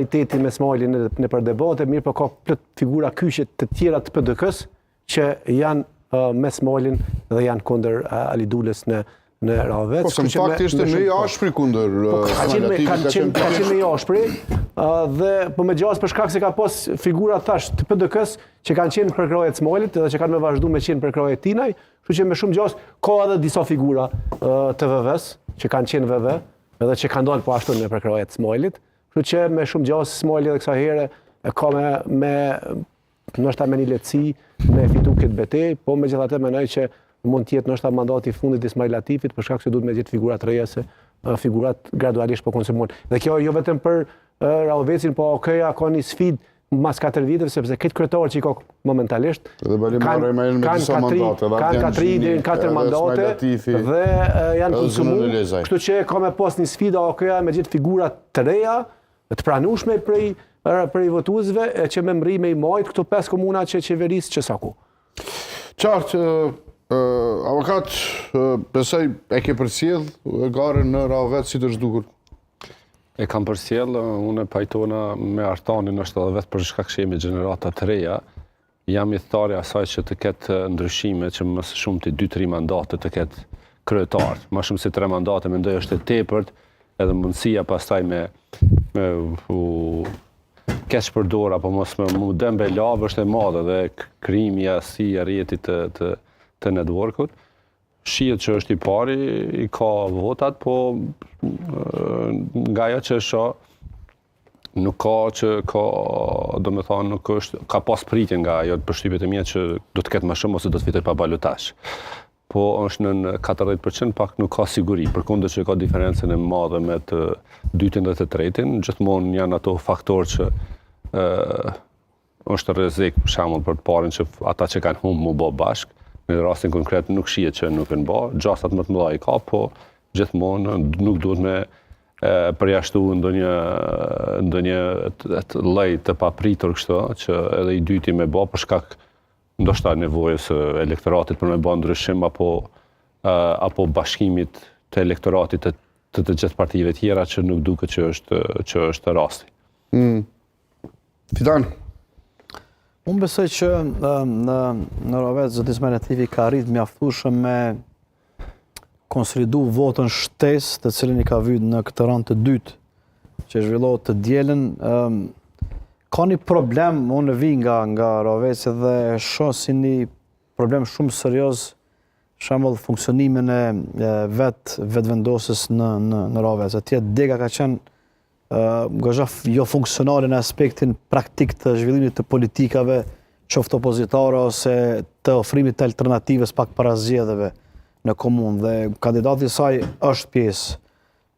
Realiteti me Smajlin në për debate, mirë po ka plot figura kyçe të tjera të PDK-s që janë me Smajlin dhe janë kundër Alidulës në Ravec. Po, në fakt ishte me i ashpri kundër Smajlatit. Ka qenë me i ashpri, dhe po me gjas për shkak se ka pas figura thash të PDK-s që kanë qenë për kraje të Smajlit dhe që kanë me vazhdu me qenë për kraje të Tinaj, kështu që me shumë gjas ka edhe disa figura të VV-s që kanë qenë VV edhe që kanë dalë po ashtu në për kraje të Smajlit. Kështu që me shumë gjas Smajli edhe kësa here ka nështë me një lehtësi me fitu këtë betejë, po megjithatë mendoj që mund të jetë nështë mandati i fundit i Ismail Latifit për shkak se duhet me gjetë figurat reja se figurat gradualisht po konsumojnë. Dhe kjo jo vetëm për Ravecin, po OKja ka një sfidë mas 4 viteve sepse këtë kryetar që i ka momentalisht kanë 4 mandate dhe janë konsumuar. Kështu që ka me pas një sfidë OKja me gjetë figura të reja, të pranueshme prej votuesve që me mri me i majt këto 5 komuna që qeverisë që saku. Qartë, avokat, besoj e ke përcjell garën në Ravec si të zhdukur? E kam përcjell, unë pajtona me Artanin është edhe vetë për shkak që jemi gjenerata të reja, jam i thari asaj që të ketë ndryshime që më së shumë të 2-3 mandate të ketë kryetar. Më shumë se 3 mandate mendoj është e tepërt, edhe mundësia pastaj me keq përdor apo mos me mu dëmbe lavë është e madhe dhe krijimi si rrjetit të networkut. Shihet që është i pari, i ka votat, po nga ajo që shoh nuk ka që ka, domethënë nuk është ka pas pritje nga ajo përshtypjet e mia që do të ketë më shumë ose do të fitoj pa balotazh. Po është në 40% pak nuk ka siguri, përkundër që ka diferencën e madhe me të dytin dhe të tretin, gjithmonë janë ato faktorë që është rrezik për shembull për të parin që ata që kanë humbur mu bë bashkë. Në rastin konkret nuk shihet që nuk e bë, gjastat më të mëdha i ka, po gjithmonë nuk duhet me përjashtu ndonjë lloj të papritur kështu, që edhe i dyti me bë për shkak ndoshta nevojës së elektoratit për me bë ndryshim apo bashkimit të elektoratit të gjithë partive tjera që nuk duket që është rasti. Fidan. Unë besoj që në Ravec zoti Ismail Latifi ka arritur mjaftueshëm me konsolidu votën shtesë të cilën i ka vyer në këtë rand të dytë që zhvillohet të dielën. Ka një problem, unë vi nga Ravec dhe shoh si një problem shumë serioz shembull funksionimin e vetëvendosjes në Ravec. Atje dega ka qenë goxha jo funksionale në aspektin praktik të zhvillimit të politikave, qoftë opozitare ose të ofrimit të alternativës pak para zgjedhjeve në komunë. Dhe kandidati i saj është pjesë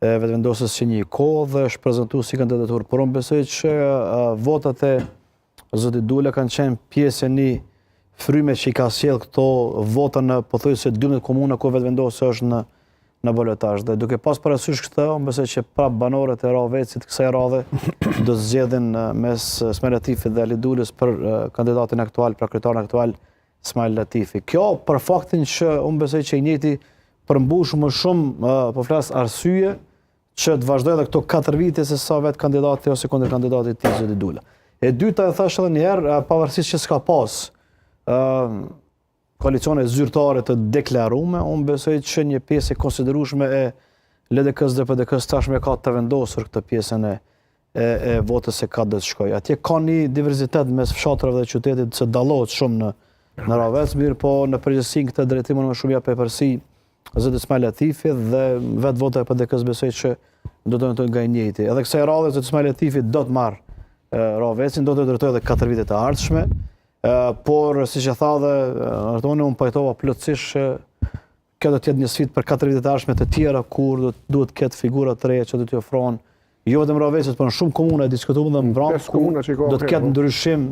e vetëvendosjes që një kohë dhe është prezantuar si kandidaturë. Por unë besoj që votat e zotit Dula kanë qenë pjesë e një fryme që i ka sjell këto vota në pothuajse 12 komuna ku vetëvendosja është në balotazh. Dhe duke pas parasysh këtë, unë besoj që prap banorët e Ravecit kësaj radhe do të zgjedhin mes Ismail Latifit dhe Alidulës për kandidatin aktual, pra kryetarin aktual Ismail Latifi. Kjo për faktin që unë besoj që i njëjti përmbush më shumë po flas arsye që të vazhdojë edhe këto 4 vite se sa vet kandidati ose kundër kandidatit të tij zoti Dula. E dyta e thash edhe një herë, pavarësisht që s'ka pas koalicione zyrtare të deklarume, unë besoj që një pjesë e konsiderueshme e LDK-s dhe PDK-s tashmë ka të vendosur këtë pjesën e votës se ka do të shkojë. Atje ka një diversitet mes fshatrave dhe qytetit që dallohet shumë në Ravec, mirë po në përgjithësi këtë drejtim më shumë ja përsi zoti Ismail Latifi dhe vetë vota e PDK-s besoj që do të ndonjë nga i njëjti. Edhe kësaj radhe zoti Ismail Latifi do të marrë Ravecin, do të drejtojë edhe 4 vitet e ardhshme. Por, si që tha dhe Artoni, unë pajtova plotësisht që kjo do të jetë një sfidë për 4 vitet e ardhshme të tjera kur duhet ketë figura të reja që do t'i ofrohen jo vetëm Ravecit, por në shumë komuna diskutuar dhe në Vranj do të ketë ndryshim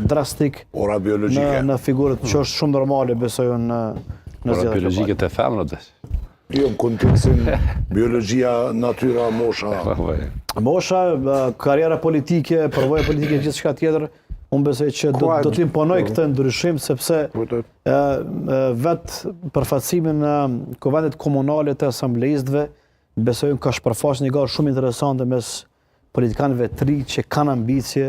drastik në figurët që është shumë normale besoj në zgjedhjet biologjike të femrave. Jo, në kontekstin biologjia, natyra, mosha. Mosha, karriera politike, përvoja politike, gjithçka tjetër. Unë besoj që do të imponoj këtë ndryshim, sepse vetë përfaqësimin në kuvendet komunale të asamblejistëve, besoj ka shpërfaqur një garë shumë interesante mes politikanëve të ri që kanë ambicje